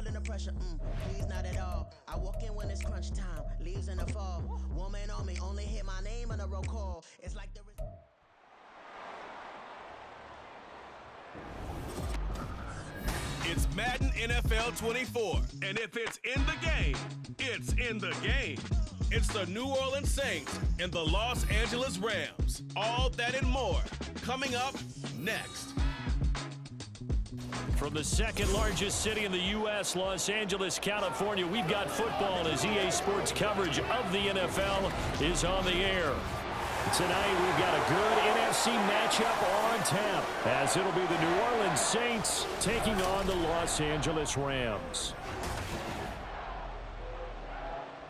feeling the pressure, please not at all. I walk in when it's crunch time, leaves in the fall. Woman on me, only hit my name on a roll call. It's like there is... It's Madden NFL 24, and if it's in the game, it's in the game. It's the New Orleans Saints and the Los Angeles Rams. All that and more coming up next. From the second largest city in the U.S., Los Angeles, California, we've got football as EA Sports coverage of the NFL is on the air. Tonight, we've got a good NFC matchup on tap, as it'll be the New Orleans Saints taking on the Los Angeles Rams.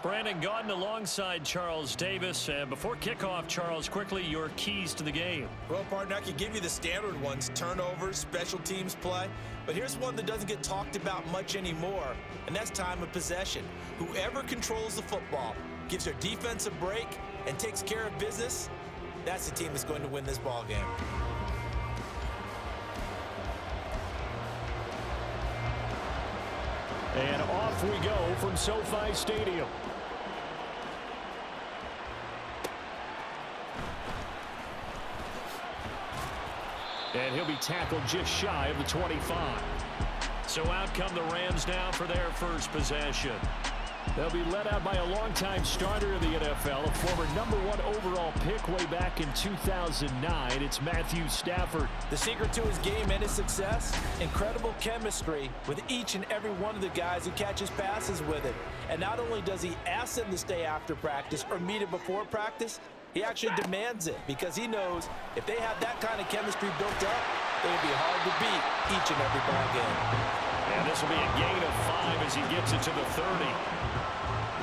Brandon Gaudin alongside Charles Davis. And before kickoff, Charles, quickly, your keys to the game. Well, partner, I could give you the standard ones, turnovers, special teams play. But here's one that doesn't get talked about much anymore, and that's time of possession. Whoever controls the football, gives their defense a break, and takes care of business, that's the team that's going to win this ball game. And off we go from SoFi Stadium. And he'll be tackled just shy of the 25. So out come the Rams now for their first possession. They'll be led out by a longtime starter in the NFL, a former #1 overall pick way back in 2009. It's Matthew Stafford. The secret to his game and his success, incredible chemistry with each and every one of the guys who catches passes with it. And not only does he ask them to stay after practice or meet it before practice, he actually demands it because he knows if they have that kind of chemistry built up, they'll be hard to beat each and every ball game. And this will be a gain of 5 as he gets it to the 30.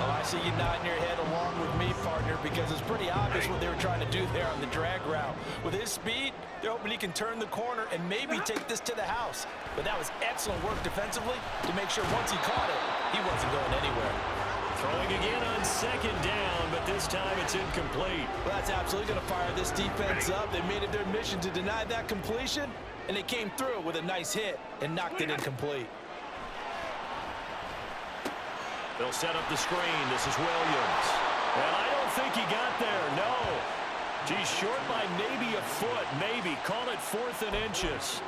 Oh, I see you nodding your head along with me, partner, because it's pretty obvious what they were trying to do there on the drag route. With his speed, they're hoping he can turn the corner and maybe take this to the house. But that was excellent work defensively to make sure once he caught it, he wasn't going anywhere. Throwing again on second down, but this time it's incomplete. Well, that's absolutely going to fire this defense up. They made it their mission to deny that completion, and they came through with a nice hit and knocked it incomplete. They'll set up the screen. This is Williams. And I don't think he got there, no. He's short by maybe a foot, maybe. Call it 4th and inches.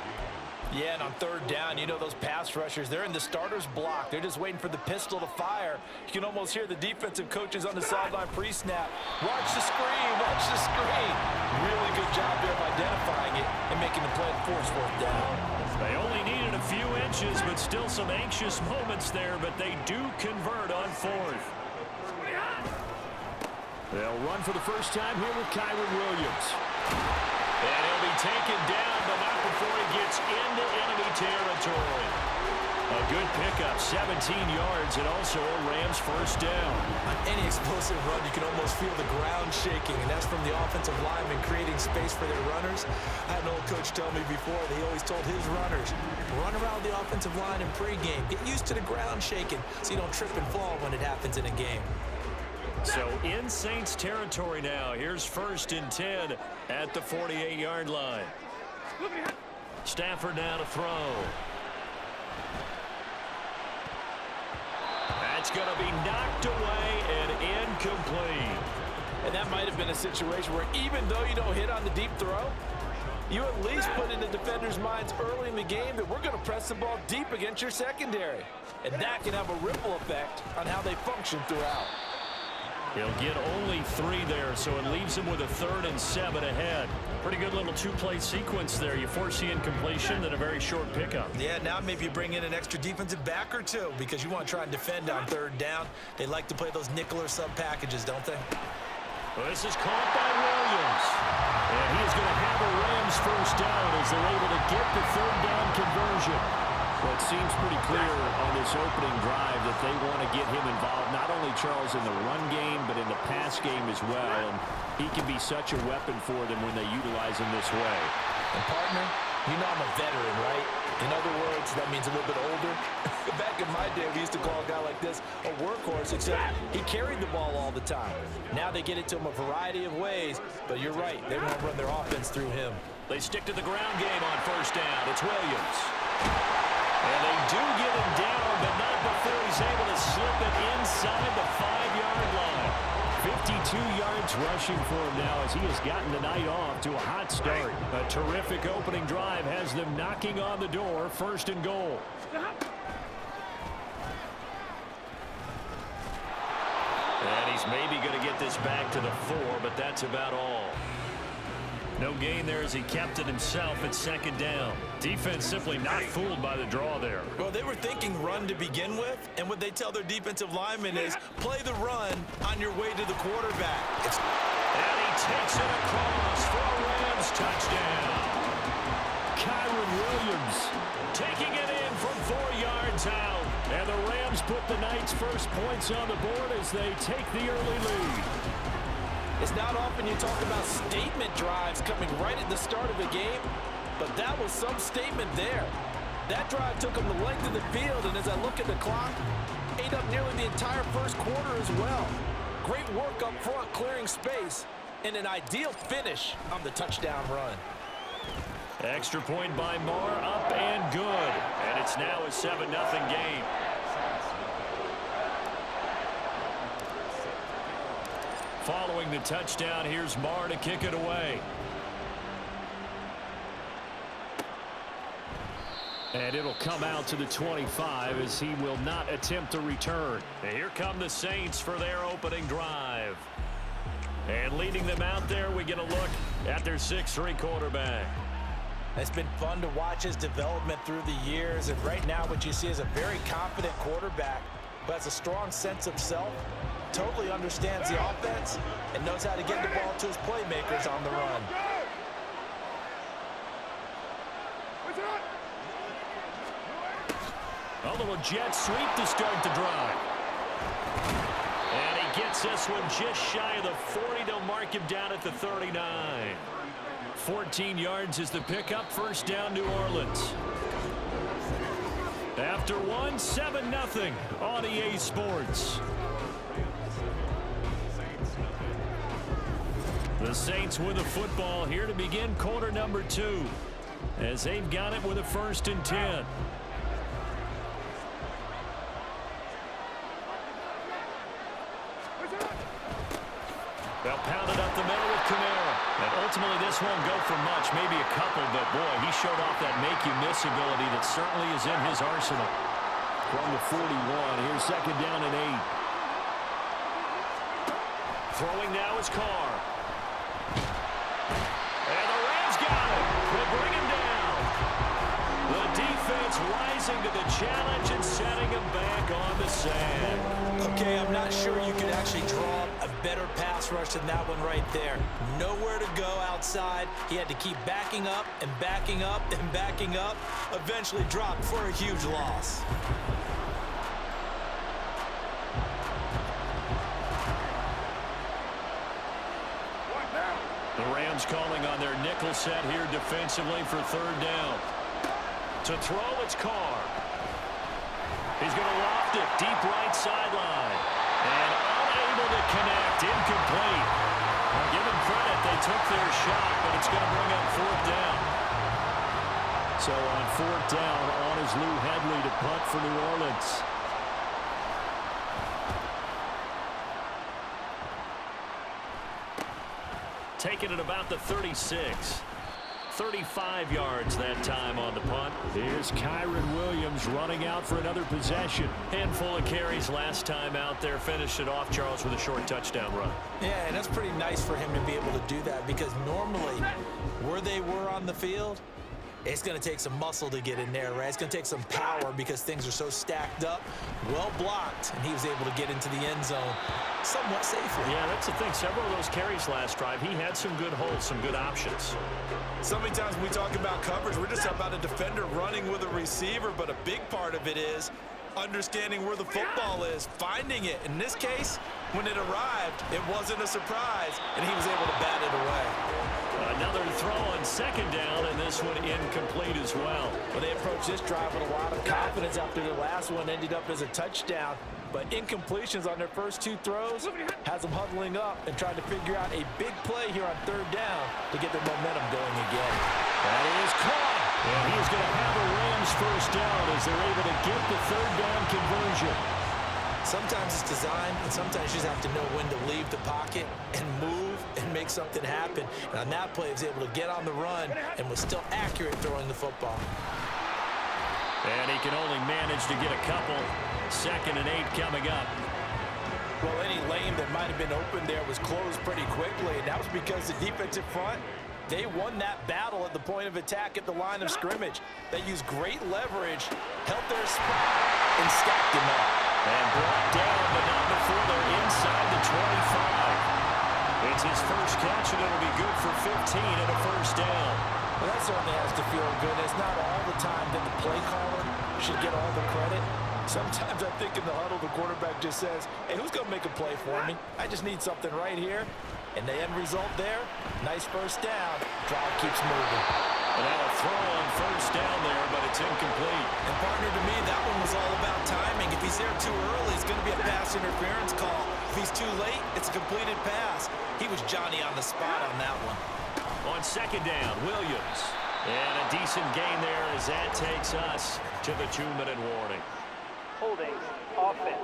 Yeah, and on third down, you know those pass rushers, they're in the starter's block. They're just waiting for the pistol to fire. You can almost hear the defensive coaches on the sideline pre-snap. Watch the screen, watch the screen. Really good job there of identifying it and making the play to force 4th down. They only needed a few inches, but still some anxious moments there, but they do convert on 4th. They'll run for the first time here with Kyren Williams. And he'll be taken down, but not before he gets into enemy territory. A good pickup, 17 yards, and also a Rams first down. On any explosive run, you can almost feel the ground shaking, and that's from the offensive linemen creating space for their runners. I had an old coach tell me before that he always told his runners, run around the offensive line in pregame. Get used to the ground shaking so you don't trip and fall when it happens in a game. So in Saints territory now. Here's 1st and 10 at the 48-yard line. Stafford now to throw. That's going to be knocked away and incomplete. And that might have been a situation where even though you don't hit on the deep throw, you at least put in the defenders' minds early in the game that we're going to press the ball deep against your secondary. And that can have a ripple effect on how they function throughout. He'll get only 3 there, so it leaves him with a 3rd and 7 ahead. Pretty good little 2-play sequence there. You force the incompletion and a very short pickup. Yeah, now maybe you bring in an extra defensive back or two because you want to try and defend on 3rd down. They like to play those nickel or sub packages, don't they? Well, this is caught by Williams. And he is going to have a Rams first down as they're able to get the 3rd down conversion. Well, it seems pretty clear on this opening drive that they want to get him involved, not only, Charles, in the run game, but in the pass game as well. And he can be such a weapon for them when they utilize him this way. And, partner, you know I'm a veteran, right? In other words, that means a little bit older. Back in my day, we used to call a guy like this a workhorse, except he carried the ball all the time. Now they get it to him a variety of ways, but you're right. They want to run their offense through him. They stick to the ground game on 1st down. It's Williams. And they do get him down, but not before he's able to slip it inside the 5-yard line. 52 yards rushing for him now as he has gotten the night off to a hot start. A terrific opening drive has them knocking on the door, 1st and goal. And he's maybe going to get this back to the 4, but that's about all. No gain there as he kept it himself at 2nd down. Defense simply not fooled by the draw there. Well, they were thinking run to begin with, and what they tell their defensive linemen is play the run on your way to the quarterback. And he takes it across for a Rams touchdown. Kyron Williams taking it in from 4 yards out. And the Rams put the night's first points on the board as they take the early lead. It's not often you talk about statement drives coming right at the start of a game, but that was some statement there. That drive took them the length of the field, and as I look at the clock, ate up nearly the entire first quarter as well. Great work up front, clearing space, and an ideal finish on the touchdown run. Extra point by Marr, up and good. And it's now a 7-0 game. Following the touchdown, here's Marr to kick it away. And it'll come out to the 25 as he will not attempt a return. And here come the Saints for their opening drive. And leading them out there, we get a look at their 6'3" quarterback. It's been fun to watch his development through the years, and right now what you see is a very confident quarterback who has a strong sense of self, totally understands the offense, and knows how to get the ball to his playmakers on the run. A little jet sweep to start the drive. And he gets this one just shy of the 40. They'll mark him down at the 39. 14 yards is the pickup. 1st down, New Orleans. After one, 7-0 on EA Sports. The Saints with the football here to begin quarter number 2 as they've got it with a 1st and 10. They'll pound it up the middle with Kamara. And ultimately, this won't go for much, maybe a couple, but boy, he showed off that make-you-miss ability that certainly is in his arsenal. From the 41, here's 2nd down and 8. Throwing now is Carr. And the Rams got it. They'll bring him down. The defense rising to the challenge and setting him back on the sand. Okay, I'm not sure you could actually draw a better pass rush than that one right there. Nowhere to go outside. He had to keep backing up and backing up and backing up. Eventually dropped for a huge loss. The Rams calling on their nickel set here defensively for 3rd down. To throw, it's Carr. He's going to loft it deep right sideline. And unable to connect, incomplete. I'll give them credit, they took their shot, but it's going to bring up 4th down. So on 4th down, on is Lou Hedley to punt for New Orleans. Taking it about the 36. 35 yards that time on the punt. Here's Kyron Williams running out for another possession. Handful of carries last time out there. Finished it off, Charles, with a short touchdown run. Yeah, and that's pretty nice for him to be able to do that because normally where they were on the field, it's going to take some muscle to get in there, right? It's going to take some power because things are so stacked up, well blocked, and he was able to get into the end zone somewhat safely. Yeah, that's the thing. Several of those carries last drive, he had some good holes, some good options. So many times when we talk about coverage, we're just talking about a defender running with a receiver, but a big part of it is understanding where the football is, finding it. In this case, when it arrived, it wasn't a surprise, and he was able to bat it away. Another throw on 2nd down, and this one incomplete as well. Well, they approached this drive with a lot of confidence after the last one ended up as a touchdown. But incompletions on their first 2 throws has them huddling up and trying to figure out a big play here on 3rd down to get their momentum going again. That is caught. And he is going to have a Rams first down as they're able to get the third down conversion. Sometimes it's designed, and sometimes you just have to know when to leave the pocket and move and make something happen. And on that play, he was able to get on the run and was still accurate throwing the football. And he can only manage to get a couple. 2nd and 8 coming up. Well, any lane that might have been open there was closed pretty quickly, and that was because the defensive front, they won that battle at the point of attack at the line of scrimmage. They used great leverage, held their spot, and stacked him up. And brought down, but not before they're inside the 25. It's his first catch, and it'll be good for 15 and a first down. Well, that certainly has to feel good. It's not all the time that the play caller should get all the credit. Sometimes I think in the huddle, the quarterback just says, hey, who's going to make a play for me? I just need something right here. And the end result there, nice first down. Drive keeps moving. And now a throw on first down there, but it's incomplete. And partner, to me, that one was all about timing. If he's there too early, it's going to be a pass interference call. If he's too late, it's a completed pass. He was Johnny on the spot on that one. On 2nd down, Williams. And a decent gain there as that takes us to the 2-minute warning. Holding offense.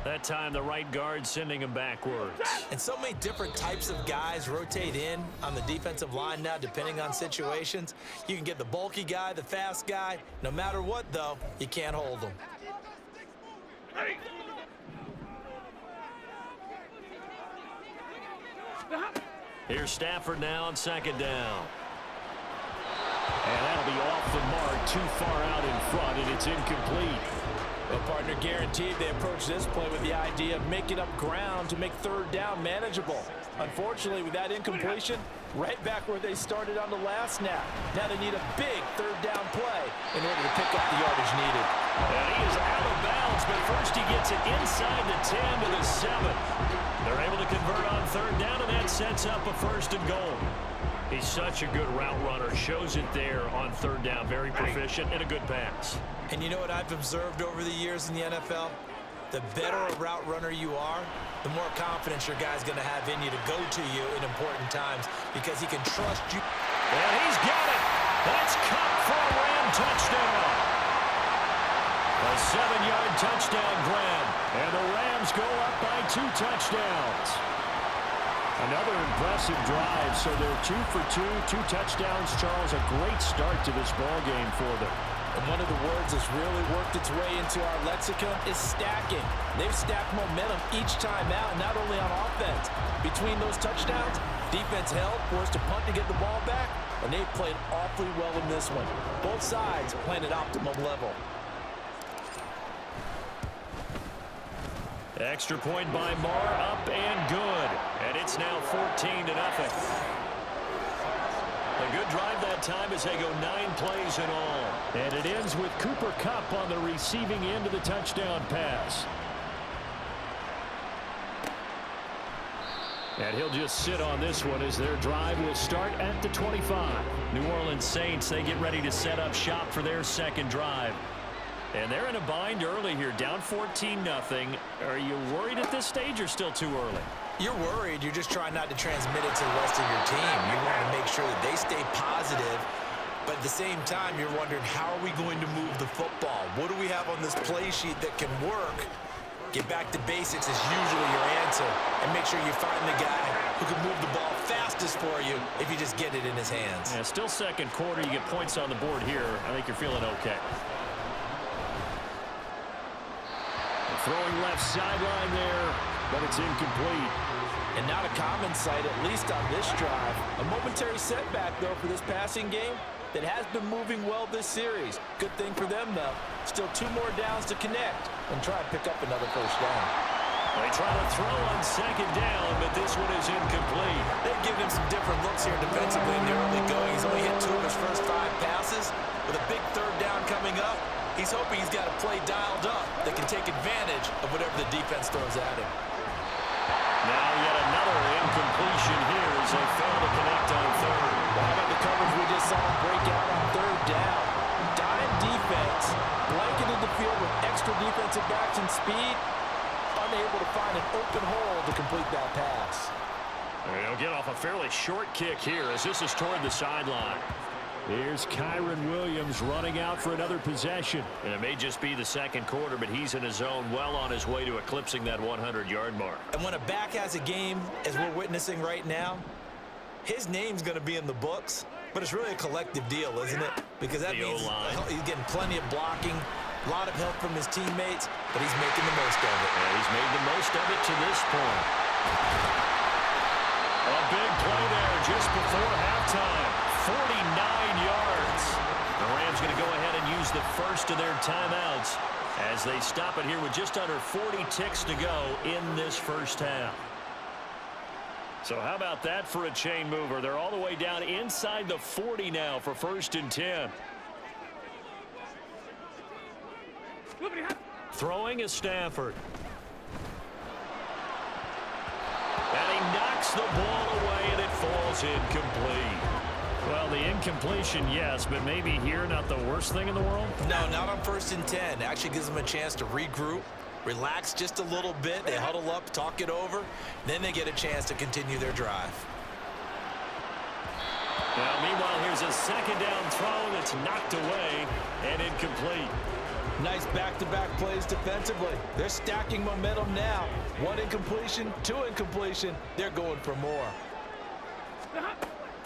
That time the right guard sending him backwards. And so many different types of guys rotate in on the defensive line now, depending on situations. You can get the bulky guy, the fast guy. No matter what, though, you can't hold them. Here's Stafford now on 2nd down. And that'll be off the mark, too far out in front, and it's incomplete. Well, partner, guaranteed they approach this play with the idea of making up ground to make 3rd down manageable. Unfortunately, with that incompletion, right back where they started on the last snap. Now they need a big 3rd down play in order to pick up the yardage needed. And he is out of bounds, but first he gets it inside the 10 to the 7. They're able to convert on 3rd down, and that sets up a 1st and goal. He's such a good route runner. Shows it there on 3rd down. Very proficient and a good pass. And you know what I've observed over the years in the NFL? The better a route runner you are, the more confidence your guy's going to have in you to go to you in important times because he can trust you. And he's got it. That's caught for a Ram touchdown. A 7-yard touchdown grab. And the Rams go up by 2 touchdowns. Another impressive drive. So they're 2 for 2, 2 touchdowns. Charles, a great start to this ball game for them. And one of the words that's really worked its way into our lexicon is stacking. They've stacked momentum each time out, not only on offense. Between those touchdowns, defense held, forced to punt to get the ball back, and they've played awfully well in this one. Both sides playing at optimum level. Extra point by Marr, up and good. And it's now 14-0. A good drive that time as they go 9 plays in all. And it ends with Cooper Kupp on the receiving end of the touchdown pass. And he'll just sit on this one as their drive will start at the 25. New Orleans Saints, they get ready to set up shop for their 2nd drive. And they're in a bind early here, down 14-0. Are you worried at this stage or still too early? You're worried. You're just trying not to transmit it to the rest of your team. You want to make sure that they stay positive, but at the same time, you're wondering, how are we going to move the football? What do we have on this play sheet that can work? Get back to basics is usually your answer, and make sure you find the guy who can move the ball fastest for you if you just get it in his hands. Yeah, still 2nd quarter. You get points on the board here. I think you're feeling okay. Throwing left sideline there, but it's incomplete. And not a common sight, at least on this drive. A momentary setback, though, for this passing game that has been moving well this series. Good thing for them, though. Still 2 more downs to connect and try to pick up another first down. They try to throw on 2nd down, but this one is incomplete. They've given him some different looks here defensively in the early going. He's only hit 2 of his first 5 passes. With a big 3rd down coming up, he's hoping he's got a play dialed up that can take advantage of whatever the defense throws at him. Now yet another incompletion here as they fail to connect on 3rd. Well, how about the coverage we just saw break out on 3rd down? Dime defense, blanketed the field with extra defensive backs and speed, unable to find an open hole to complete that pass. He'll get off a fairly short kick here as this is toward the sideline. Here's Kyron Williams running out for another possession. And it may just be the second quarter, but he's in his zone well on his way to eclipsing that 100-yard mark. And when a back has a game, as we're witnessing right now, his name's going to be in the books, but it's really a collective deal, isn't it? Because that means he's getting plenty of blocking, a lot of help from his teammates, but he's making the most of it. Yeah, he's made the most of it to this point. A big play there just before halftime. 49 yards. The Rams going to go ahead and use the first of their timeouts as they stop it here with just under 40 ticks to go in this first half. So how about that for a chain mover? They're all the way down inside the 40 now for 1st and 10. Throwing is Stafford. And he knocks the ball away, and it falls incomplete. Well, the incompletion, yes, but maybe here not the worst thing in the world? No, not on 1st and 10. Actually gives them a chance to regroup, relax just a little bit. They huddle up, talk it over. Then they get a chance to continue their drive. Now, meanwhile, here's a second down throw that's knocked away and incomplete. Nice back-to-back plays defensively. They're stacking momentum now. 1 incompletion, 2 incompletion. They're going for more.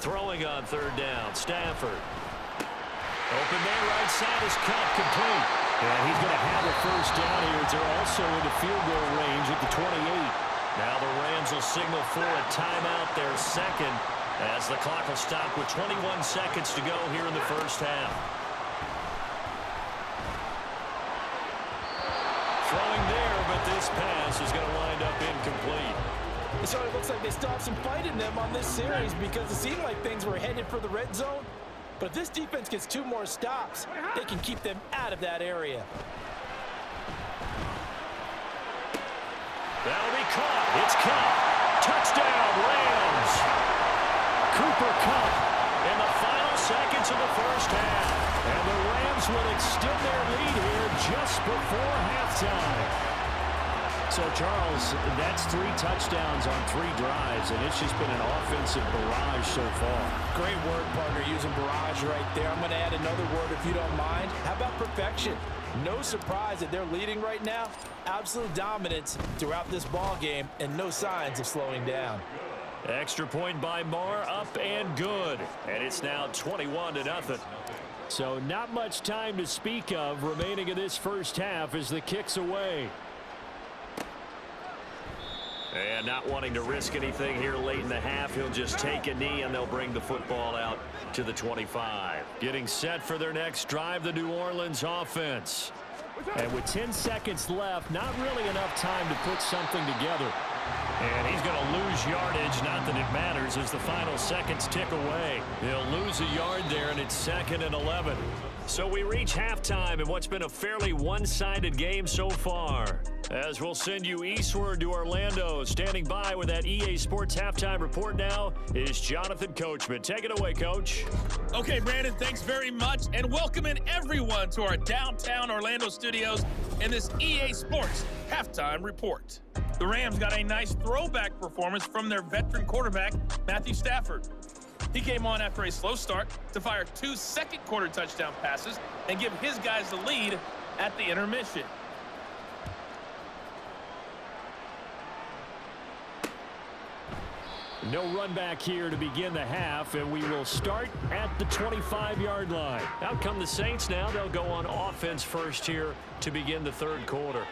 Throwing on 3rd down, Stafford. Open man right side is cut, complete. And he's going to have a 1st down here. They're also in the field goal range at the 28. Now the Rams will signal for a timeout, their second, as the clock will stop with 21 seconds to go here in the first half. Throwing there, but this pass is going to wind up incomplete. So it looks like they still have some fight in them on this series because it seemed like things were headed for the red zone. But if this defense gets 2 more stops, they can keep them out of that area. That'll be caught. It's caught. Touchdown, Rams. Cooper Kupp in the final seconds of the first half. And the Rams will extend their lead here just before halftime. So, Charles, that's 3 touchdowns on 3 drives, and it's just been an offensive barrage so far. Great word, partner, using barrage right there. I'm going to add another word if you don't mind. How about perfection? No surprise that they're leading right now. Absolute dominance throughout this ball game, and no signs of slowing down. Extra point by Marr, up and good. And it's now 21-0. So not much time to speak of remaining in this first half as the kick's away. And not wanting to risk anything here late in the half, he'll just take a knee and they'll bring the football out to the 25. Getting set for their next drive, the New Orleans offense. And with 10 seconds left, not really enough time to put something together. And he's going to lose yardage, not that it matters, as the final seconds tick away. He'll lose a yard there, and it's 2nd and 11. So we reach halftime in what's been a fairly one-sided game so far. As we'll send you eastward to Orlando. Standing by with that EA Sports halftime report now is Jonathan Coachman. Take it away, Coach. Okay, Brandon, thanks very much. And welcoming everyone to our downtown Orlando studios in this EA Sports halftime report. The Rams got a nice throwback performance from their veteran quarterback, Matthew Stafford. He came on after a slow start to fire 2 second-quarter touchdown passes and give his guys the lead at the intermission. No run back here to begin the half, and we will start at the 25-yard line. Out come the Saints now. They'll go on offense first here to begin the third quarter.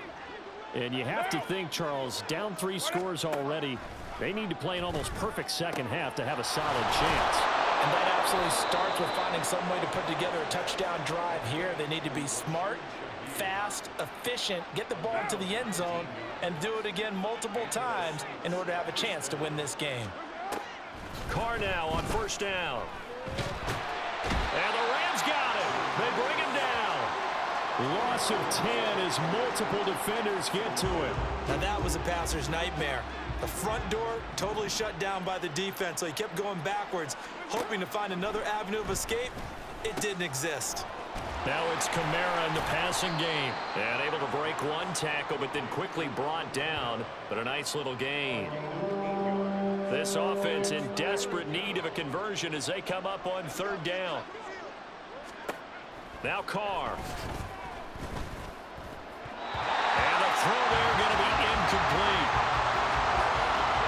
And you have to think, Charles, down 3 scores already. They need to play an almost perfect second half to have a solid chance. And that absolutely starts with finding some way to put together a touchdown drive here. They need to be smart, fast, efficient, get the ball to the end zone, and do it again multiple times in order to have a chance to win this game. Carr now on first down. And the Rams got it. They bring him down. Loss of 10 as multiple defenders get to it. Now that was a passer's nightmare. The front door totally shut down by the defense, so he kept going backwards, hoping to find another avenue of escape. It didn't exist. Now it's Kamara in the passing game. And able to break 1 tackle, but then quickly brought down. But a nice little gain. This offense in desperate need of a conversion as they come up on third down. Now Carr. And the throw there going to be incomplete.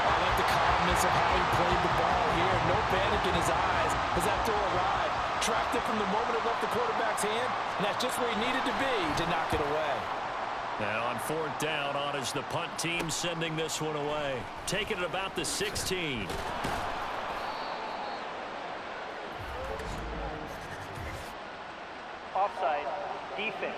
I like the calmness of how he played the ball here. No panic in his eyes as that throw arrived. Tracked it from the moment it left the quarterback's hand, and that's just where he needed to be to knock it away. Now on fourth down, on is the punt team sending this one away. Taking it about the 16. Offside. Defense.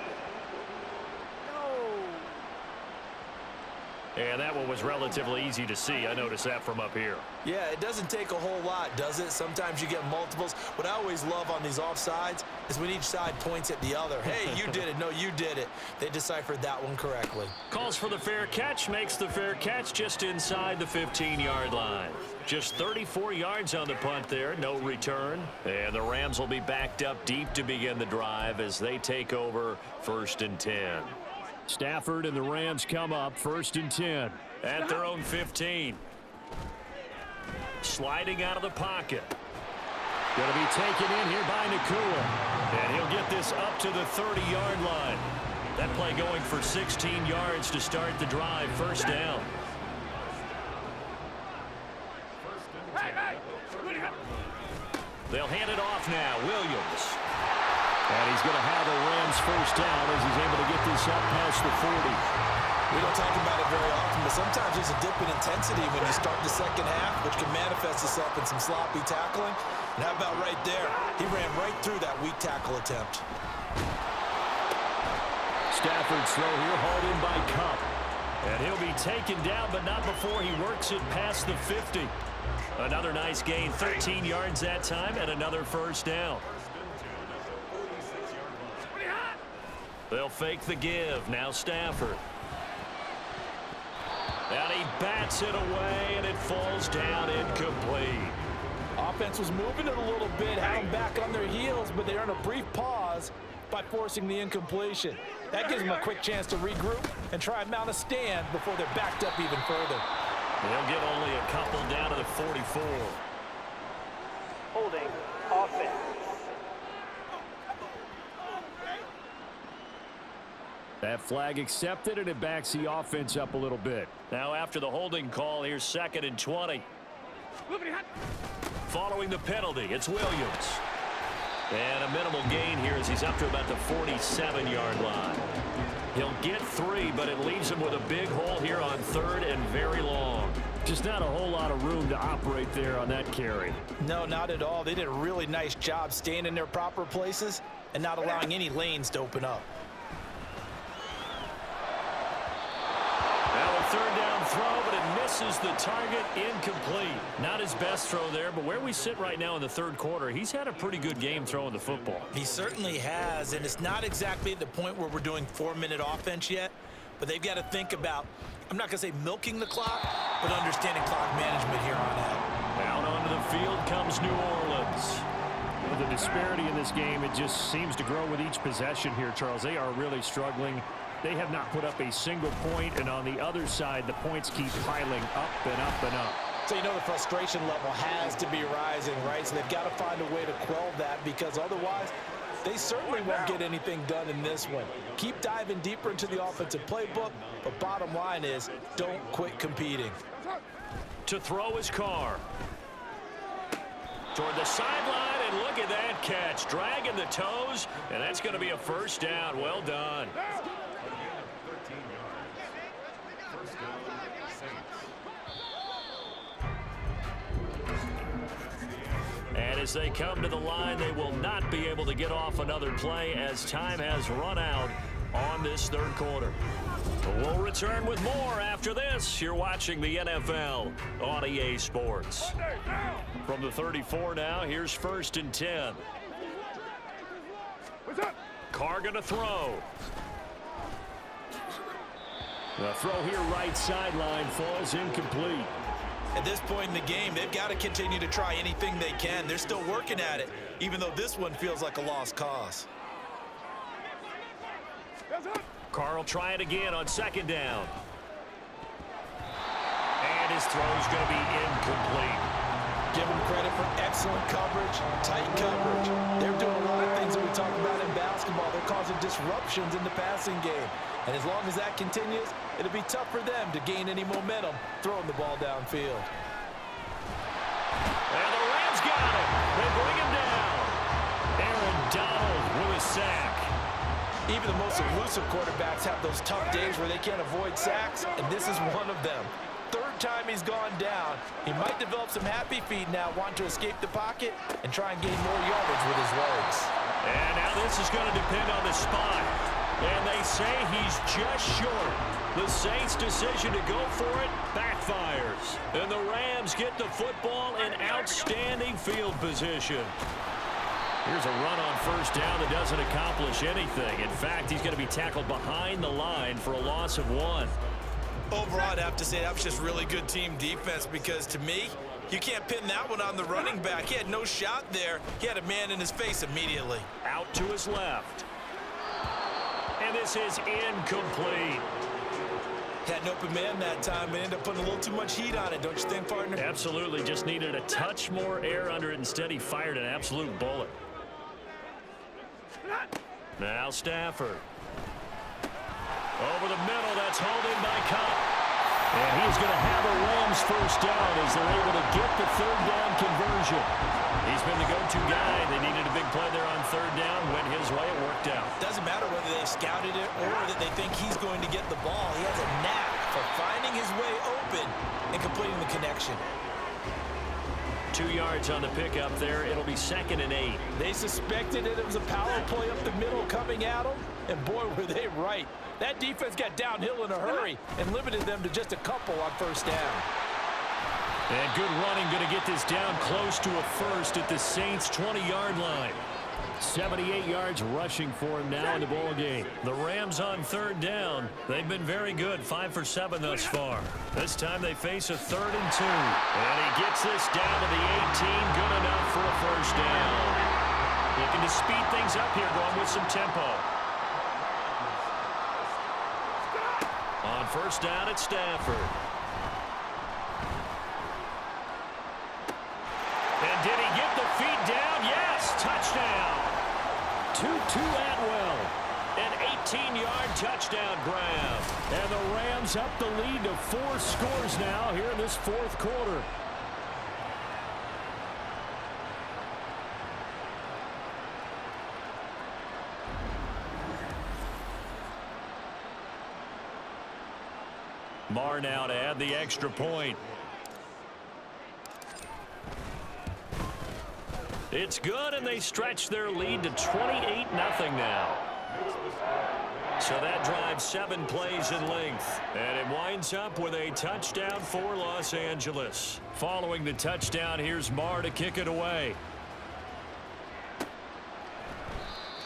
And that one was relatively easy to see. I noticed that from up here. Yeah, it doesn't take a whole lot, does it? Sometimes you get multiples. What I always love on these offsides is when each side points at the other. Hey, you did it. No, you did it. They deciphered that one correctly. Calls for the fair catch, makes the fair catch just inside the 15-yard line. Just 34 yards on the punt there, no return. And the Rams will be backed up deep to begin the drive as they take over 1st and 10. Stafford and the Rams come up 1st and 10 at their own 15. Sliding out of the pocket. Going to be taken in here by Nakua. And he'll get this up to the 30-yard line. That play going for 16 yards to start the drive. 1st down. They'll hand it off now. Williams. And he's going to have the Rams 1st down as he's able to get this up past the 40. We don't talk about it very often, but sometimes there's a dip in intensity when you start the second half, which can manifest itself in some sloppy tackling. And how about right there? He ran right through that weak tackle attempt. Stafford's throw here hauled in by Cup. And he'll be taken down, but not before he works it past the 50. Another nice gain, 13 yards that time, and another 1st down. They'll fake the give. Now Stafford. And he bats it away, and it falls down incomplete. Offense was moving it a little bit, had them back on their heels, but they earned a brief pause by forcing the incompletion. That gives them a quick chance to regroup and try and mount a stand before they're backed up even further. They'll get only a couple down to the 44. Holding. Offense. That flag accepted, and it backs the offense up a little bit. Now after the holding call, here's 2nd and 20. Following the penalty, it's Williams. And a minimal gain here as he's up to about the 47-yard line. He'll get 3, but it leaves him with a big hole here on 3rd and very long. Just not a whole lot of room to operate there on that carry. No, not at all. They did a really nice job staying in their proper places and not allowing any lanes to open up. Now a 3rd down throw, but it misses the target, incomplete. Not his best throw there, but where we sit right now in the 3rd quarter, he's had a pretty good game throwing the football. He certainly has, and it's not exactly the point where we're doing 4-minute offense yet, but they've got to think about, I'm not going to say milking the clock, but understanding clock management here on out. Out onto the field comes New Orleans. Well, the disparity in this game, it just seems to grow with each possession here, Charles. They are really struggling. They have not put up a single point, and on the other side, the points keep piling up and up and up. So you know the frustration level has to be rising, right? So they've got to find a way to quell that, because otherwise they certainly won't get anything done in this one. Keep diving deeper into the offensive playbook, but bottom line is don't quit competing. To throw his Carr. Toward the sideline, and look at that catch. Dragging the toes, and that's going to be a 1st down. Well done. And as they come to the line, they will not be able to get off another play as time has run out on this 3rd quarter. We'll return with more after this. You're watching the NFL on EA Sports. From the 34 now, here's 1st and 10. Carr going to throw. The throw here right sideline falls incomplete. At this point in the game, they've got to continue to try anything they can. They're still working at it, even though this one feels like a lost cause. Carr will try it again on 2nd down. And his throw's going to be incomplete. Give them credit for excellent coverage, tight coverage. They're doing a lot of things that we talk about in basketball. They're causing disruptions in the passing game. And as long as that continues, it'll be tough for them to gain any momentum throwing the ball downfield. And the Rams got him. They bring him down. Aaron Donald with a sack. Even the most elusive quarterbacks have those tough days where they can't avoid sacks, and this is one of them. Third time he's gone down. He might develop some happy feet now, wanting to escape the pocket and try and gain more yardage with his legs. And now this is going to depend on the spot. And they say he's just short. The Saints' decision to go for it backfires. And the Rams get the football in outstanding field position. Here's a run on first down that doesn't accomplish anything. In fact, he's going to be tackled behind the line for a loss of 1. Overall, I'd have to say that was just really good team defense because, to me, you can't pin that one on the running back. He had no shot there. He had a man in his face immediately. Out to his left. And this is incomplete. Had an open man that time and ended up putting a little too much heat on it, don't you think, partner? Absolutely. Just needed a touch more air under it. Instead, he fired an absolute bullet. Now Stafford. Over the middle, that's hauled in by Cup. And he's going to have a Rams first down as they're able to get the third down conversion. He's been the go-to guy. They needed a big play there on third down. Went his way, it worked out. Doesn't matter whether they scouted it or that they think he's going to get the ball. He has a knack for finding his way open and completing the connection. 2 yards on the pickup there. It'll be 2nd and 8. They suspected it was a power play up the middle coming at them, and boy, were they right. That defense got downhill in a hurry and limited them to just a couple on first down. And good running, going to get this down close to a first at the Saints' 20-yard line. 78 yards rushing for him now in the ball game. The Rams on third down. They've been very good, 5 for 7 thus far. This time they face a 3rd and 2. And he gets this down to the 18, good enough for a first down. Looking to speed things up here, going with some tempo. On first down at Stafford. And did he get the feet down? Yes, touchdown. Tutu Atwell, an 18-yard touchdown grab. And the Rams up the lead to 4 scores now here in this fourth quarter. Marr now to add the extra point. It's good, and they stretch their lead to 28-0 now. So that drives 7 plays in length. And it winds up with a touchdown for Los Angeles. Following the touchdown, here's Marr to kick it away.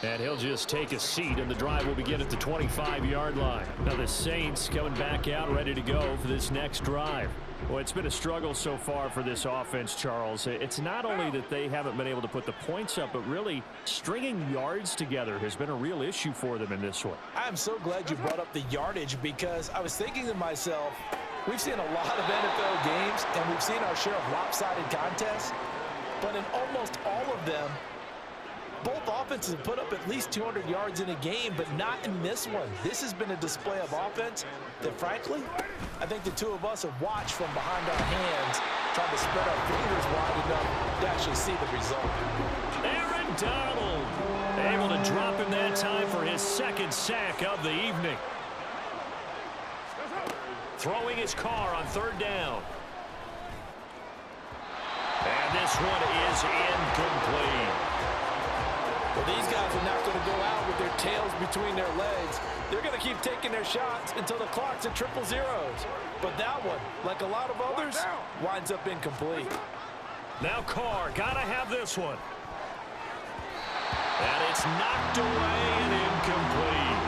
And he'll just take a seat, and the drive will begin at the 25-yard line. Now the Saints coming back out, ready to go for this next drive. Well, it's been a struggle so far for this offense, Charles. It's not only that they haven't been able to put the points up, but really stringing yards together has been a real issue for them in this one. I'm so glad you brought up the yardage because I was thinking to myself, we've seen a lot of NFL games, and we've seen our share of lopsided contests, but in almost all of them, both offenses have put up at least 200 yards in a game, but not in this one. This has been a display of offense that, frankly, I think the two of us have watched from behind our hands, trying to spread our fingers wide enough to actually see the result. Aaron Donald able to drop him that time for his 2nd sack of the evening. Throwing his car on third down. And this one is incomplete. Well, these guys are not going to go out with their tails between their legs. They're going to keep taking their shots until the clock's at 000. But that one, like a lot of others, winds up incomplete. Now Carr, gotta have this one. And it's knocked away and incomplete.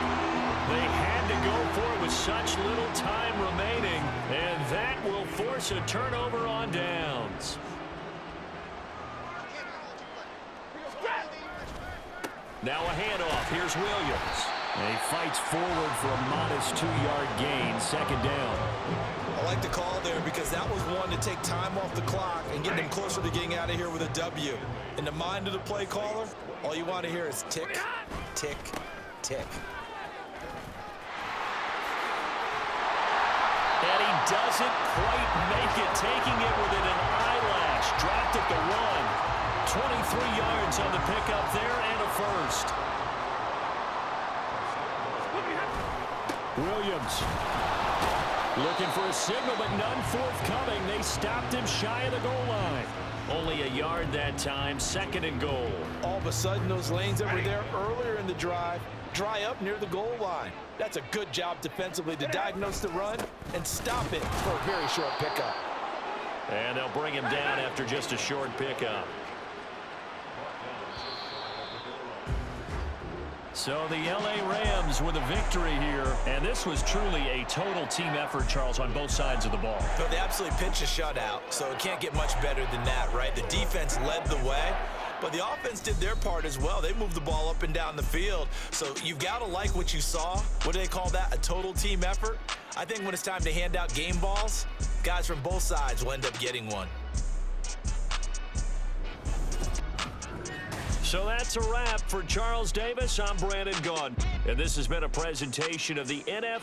They had to go for it with such little time remaining, and that will force a turnover on downs. Now a handoff. Here's Williams. And he fights forward for a modest 2-yard gain, 2nd down. I like the call there because that was one to take time off the clock and get them closer to getting out of here with a W. In the mind of the play caller, all you want to hear is tick, tick, tick. And he doesn't quite make it, taking it within an eyelash. Dropped at the 1. 23 yards on the pickup there and a first. Williams looking for a signal, but none forthcoming. They stopped him shy of the goal line. Only a yard that time, 2nd and goal. All of a sudden, those lanes that were there earlier in the drive dry up near the goal line. That's a good job defensively to diagnose the run and stop it for a very short pickup. And they'll bring him down after just a short pickup. So the LA Rams with a victory here, and this was truly a total team effort, Charles, on both sides of the ball. So they absolutely pitched a shutout, so it can't get much better than that, right? The defense led the way, but the offense did their part as well. They moved the ball up and down the field, so you've got to like what you saw. What do they call that? A total team effort? I think when it's time to hand out game balls, guys from both sides will end up getting one. So that's a wrap for Charles Davis. I'm Brandon Gaudin, and this has been a presentation of the NFL.